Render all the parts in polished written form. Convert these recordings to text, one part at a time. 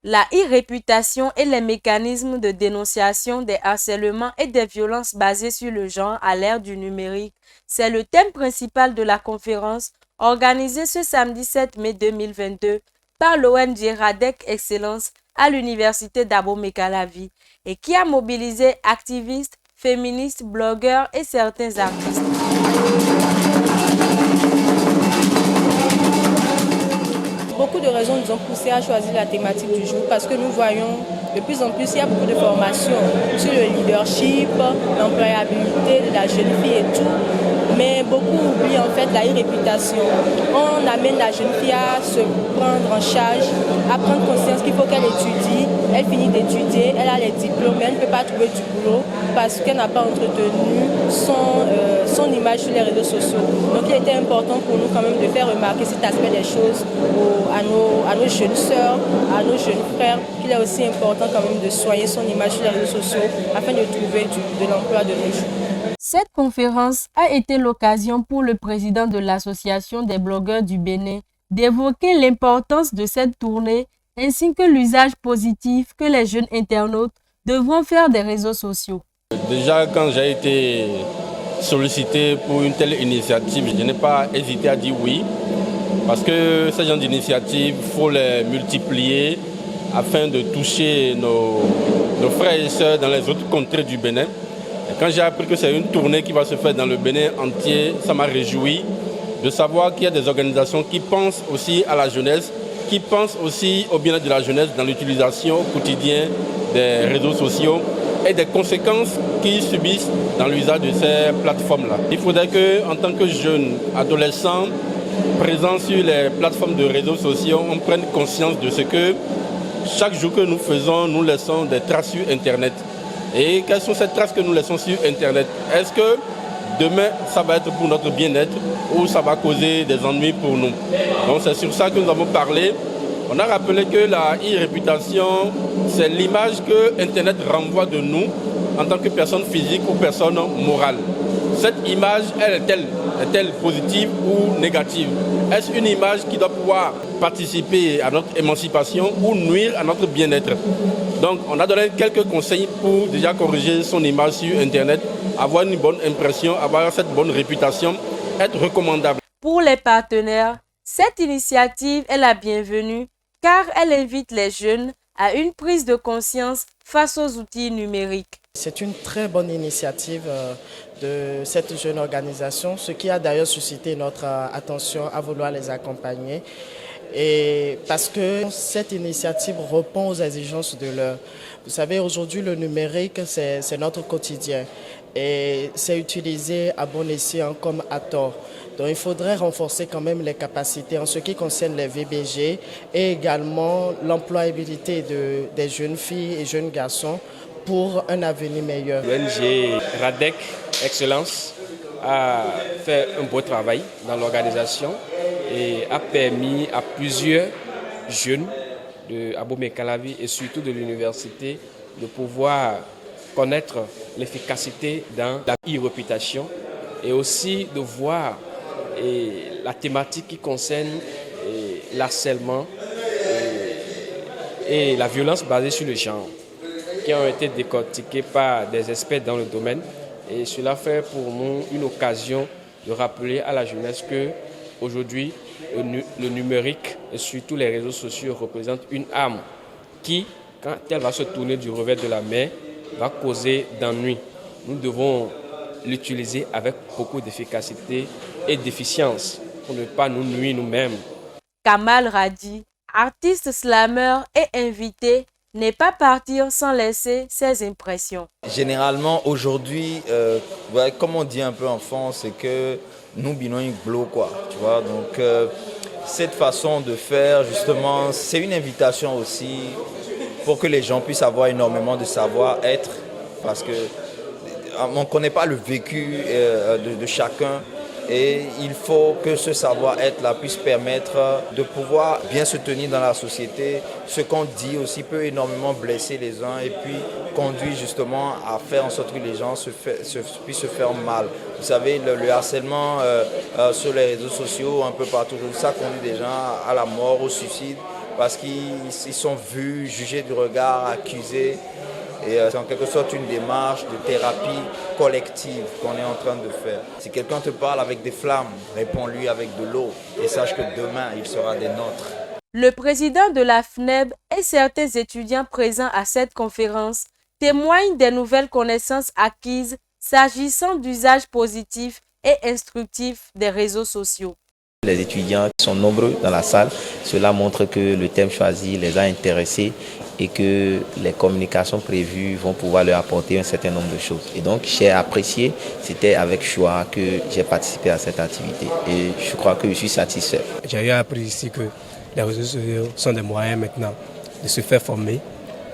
La e-réputation et les mécanismes de dénonciation des harcèlements et des violences basées sur le genre à l'ère du numérique, c'est le thème principal de la conférence organisée ce samedi 7 mai 2022 par l'ONG Radek Excellence à l'université d'Abomey-Calavi et qui a mobilisé activistes, féministes, blogueurs et certains artistes. Beaucoup de raisons nous ont poussé à choisir la thématique du jour parce que nous voyons de plus en plus, il y a beaucoup de formations sur le leadership, l'employabilité de la jeune fille et tout. Mais beaucoup oublient en fait la réputation. On amène la jeune fille à se prendre en charge, à prendre conscience qu'il faut qu'elle étudie. Elle finit d'étudier, elle a les diplômes, mais elle ne peut pas trouver du boulot parce qu'elle n'a pas entretenu son image sur les réseaux sociaux. Donc il était important pour nous quand même de faire remarquer cet aspect des choses à nos jeunes sœurs, à nos jeunes frères, qu'il est aussi important quand même de soigner son image sur les réseaux sociaux afin de trouver de l'emploi de nos jours. Cette conférence a été l'occasion pour le président de l'Association des blogueurs du Bénin d'évoquer l'importance de cette tournée ainsi que l'usage positif que les jeunes internautes devront faire des réseaux sociaux. Déjà, quand j'ai été sollicité pour une telle initiative, je n'ai pas hésité à dire oui, parce que ce genre d'initiative, il faut les multiplier afin de toucher nos frères et sœurs dans les autres contrées du Bénin. Et quand j'ai appris que c'est une tournée qui va se faire dans le Bénin entier, ça m'a réjoui de savoir qu'il y a des organisations qui pensent aussi à la jeunesse, qui pensent aussi au bien-être de la jeunesse dans l'utilisation quotidienne des réseaux sociaux et des conséquences qu'ils subissent dans l'usage de ces plateformes-là. Il faudrait qu'en tant que jeunes, adolescents, présents sur les plateformes de réseaux sociaux, on prenne conscience de ce que chaque jour que nous faisons, nous laissons des traces sur Internet. Et quelles sont ces traces que nous laissons sur Internet? Est-ce que demain, ça va être pour notre bien-être ou ça va causer des ennuis pour nous? Donc c'est sur ça que nous avons parlé. On a rappelé que la e-réputation, c'est l'image que Internet renvoie de nous en tant que personne physique ou personne morale. Cette image, est-elle positive ou négative? Est-ce une image qui doit pouvoir participer à notre émancipation ou nuire à notre bien-être? Donc, on a donné quelques conseils pour déjà corriger son image sur Internet, avoir une bonne impression, avoir cette bonne réputation, être recommandable. Pour les partenaires, cette initiative est la bienvenue car elle invite les jeunes à une prise de conscience face aux outils numériques. C'est une très bonne initiative de cette jeune organisation, ce qui a d'ailleurs suscité notre attention à vouloir les accompagner. Et parce que cette initiative répond aux exigences de l'heure. Vous savez, aujourd'hui, le numérique, c'est notre quotidien et c'est utilisé à bon escient comme à tort. Donc il faudrait renforcer quand même les capacités en ce qui concerne les VBG et également l'employabilité des jeunes filles et jeunes garçons pour un avenir meilleur. L'ONG Radek Excellence a fait un beau travail dans l'organisation et a permis à plusieurs jeunes de Abomey-Calavi et surtout de l'université de pouvoir connaître l'efficacité dans la e-réputation et aussi de voir la thématique qui concerne l'harcèlement et la violence basée sur le genre, qui ont été décortiqués par des experts dans le domaine. Et cela fait pour nous une occasion de rappeler à la jeunesse que aujourd'hui, le numérique et surtout les réseaux sociaux représentent une arme qui, quand elle va se tourner du revers de la main, va causer d'ennuis. Nous devons l'utiliser avec beaucoup d'efficacité et d'efficience pour ne pas nous nuire nous-mêmes. Kamal Radi, artiste slammer et invité, n'est pas partir sans laisser ses impressions. Généralement, aujourd'hui, comme on dit un peu en France, c'est que nous binons une glow, quoi, tu vois. Donc, cette façon de faire, justement, c'est une invitation aussi pour que les gens puissent avoir énormément de savoir-être, parce que on ne connaît pas le vécu de chacun. Et il faut que ce savoir-être-là puisse permettre de pouvoir bien se tenir dans la société. Ce qu'on dit aussi peut énormément blesser les uns et puis conduire justement à faire en sorte que les gens puissent se faire mal. Vous savez, le harcèlement sur les réseaux sociaux, un peu partout, ça conduit des gens à la mort, au suicide. parce qu'ils sont vus, jugés du regard, accusés. Et c'est en quelque sorte une démarche de thérapie collective qu'on est en train de faire. Si quelqu'un te parle avec des flammes, réponds-lui avec de l'eau et sache que demain, il sera des nôtres. Le président de la FNEB et certains étudiants présents à cette conférence témoignent des nouvelles connaissances acquises s'agissant d'usages positifs et instructifs des réseaux sociaux. Les étudiants sont nombreux dans la salle. Cela montre que le thème choisi les a intéressés et que les communications prévues vont pouvoir leur apporter un certain nombre de choses. Et donc, j'ai apprécié, c'était avec choix que j'ai participé à cette activité. Et je crois que je suis satisfait. J'ai appris ici que les réseaux sociaux sont des moyens maintenant de se faire former,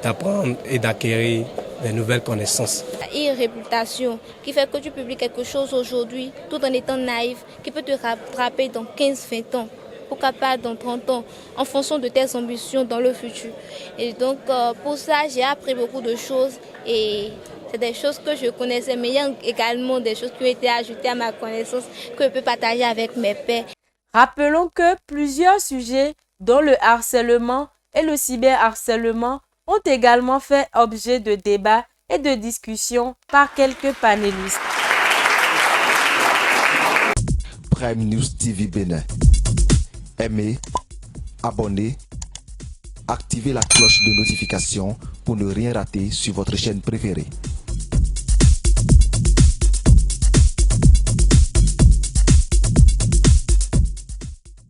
d'apprendre et d'acquérir des nouvelles connaissances. Une réputation qui fait que tu publies quelque chose aujourd'hui tout en étant naïf, qui peut te rattraper dans 15-20 ans, pourquoi pas dans 30 ans, en fonction de tes ambitions dans le futur. Et donc pour ça, j'ai appris beaucoup de choses et c'est des choses que je connaissais, mais il y a également des choses qui ont été ajoutées à ma connaissance que je peux partager avec mes pairs. Rappelons que plusieurs sujets, dont le harcèlement et le cyberharcèlement, ont également fait objet de débats et de discussions par quelques panélistes. Prime News TV Bénin. Aimez, abonnez, activez la cloche de notification pour ne rien rater sur votre chaîne préférée.